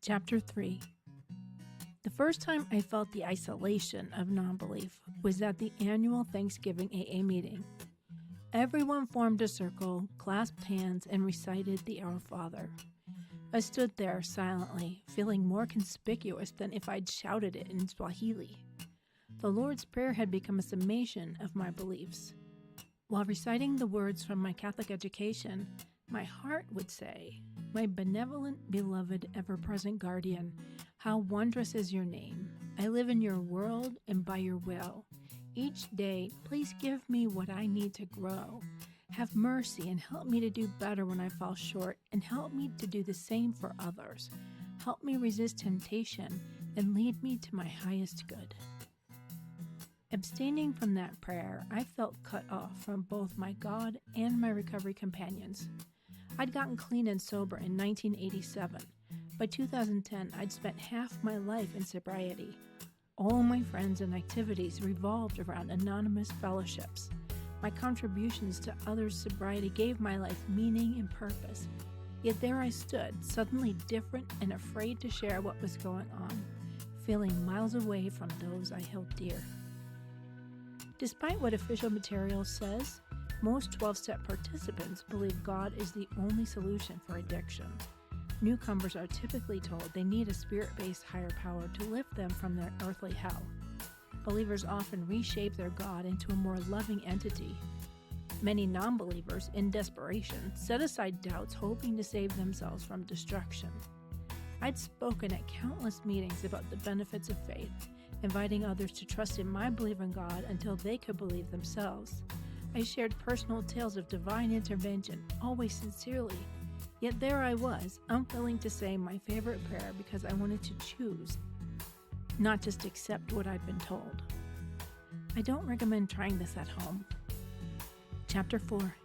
Chapter 3. The first time I felt the isolation of non-belief was at the annual Thanksgiving AA meeting. Everyone formed a circle, clasped hands, and recited the Our Father. I stood there silently, feeling more conspicuous than if I'd shouted it in Swahili. The Lord's Prayer had become a summation of my beliefs. While reciting the words from my Catholic education, my heart would say, "My benevolent, beloved, ever-present guardian, how wondrous is your name. I live in your world and by your will. Each day, please give me what I need to grow. Have mercy and help me to do better when I fall short, and help me to do the same for others. Help me resist temptation and lead me to my highest good." Abstaining from that prayer, I felt cut off from both my God and my recovery companions. I'd gotten clean and sober in 1987. By 2010, I'd spent half my life in sobriety. All my friends and activities revolved around anonymous fellowships. My contributions to others' sobriety gave my life meaning and purpose. Yet there I stood, suddenly different and afraid to share what was going on, feeling miles away from those I held dear. Despite what official material says, most 12-step participants believe God is the only solution for addiction. Newcomers are typically told they need a spirit-based higher power to lift them from their earthly hell. Believers often reshape their God into a more loving entity. Many non-believers, in desperation, set aside doubts hoping to save themselves from destruction. I'd spoken at countless meetings about the benefits of faith, inviting others to trust in my belief in God until they could believe themselves. I shared personal tales of divine intervention, always sincerely. Yet there I was, unwilling to say my favorite prayer because I wanted to choose, not just accept what I'd been told. I don't recommend trying this at home. Chapter 4.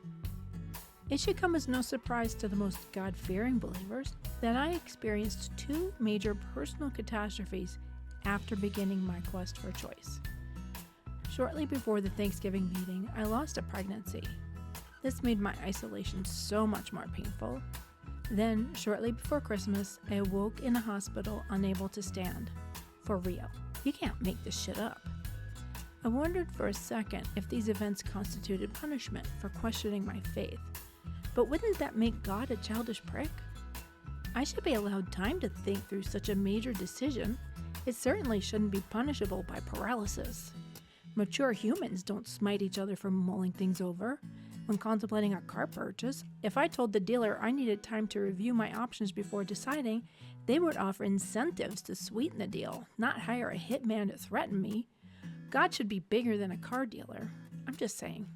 It should come as no surprise to the most God-fearing believers that I experienced two major personal catastrophes after beginning my quest for choice. Shortly before the Thanksgiving meeting, I lost a pregnancy. This made my isolation so much more painful. Then, shortly before Christmas, I awoke in a hospital unable to stand. For real. You can't make this shit up. I wondered for a second if these events constituted punishment for questioning my faith. But wouldn't that make God a childish prick? I should be allowed time to think through such a major decision. It certainly shouldn't be punishable by paralysis. Mature humans don't smite each other for mulling things over. When contemplating a car purchase, if I told the dealer I needed time to review my options before deciding, they would offer incentives to sweeten the deal, not hire a hitman to threaten me. God should be bigger than a car dealer. I'm just saying.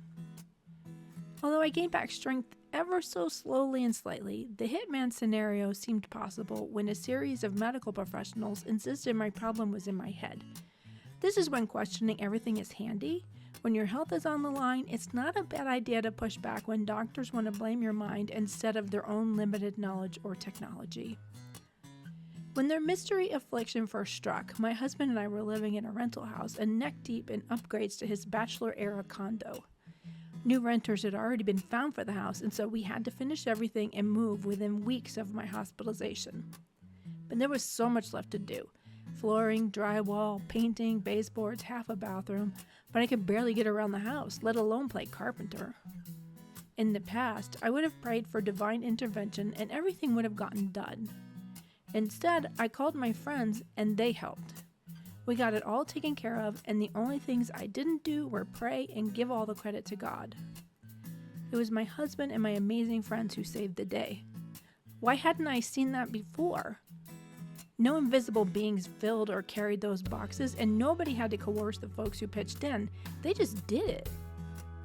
Although I gained back strength ever so slowly and slightly, the hitman scenario seemed possible when a series of medical professionals insisted my problem was in my head. This is when questioning everything is handy. When your health is on the line, it's not a bad idea to push back when doctors want to blame your mind instead of their own limited knowledge or technology. When their mystery affliction first struck, my husband and I were living in a rental house and neck-deep in upgrades to his bachelor-era condo. New renters had already been found for the house, and so we had to finish everything and move within weeks of my hospitalization. But there was so much left to do. Flooring, drywall, painting, baseboards, half a bathroom, but I could barely get around the house, let alone play carpenter. In the past, I would have prayed for divine intervention and everything would have gotten done. Instead, I called my friends and they helped. We got it all taken care of, and the only things I didn't do were pray and give all the credit to God. It was my husband and my amazing friends who saved the day. Why hadn't I seen that before? No invisible beings filled or carried those boxes, and nobody had to coerce the folks who pitched in. They just did it.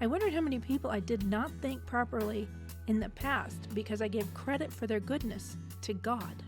I wondered how many people I did not thank properly in the past because I gave credit for their goodness to God.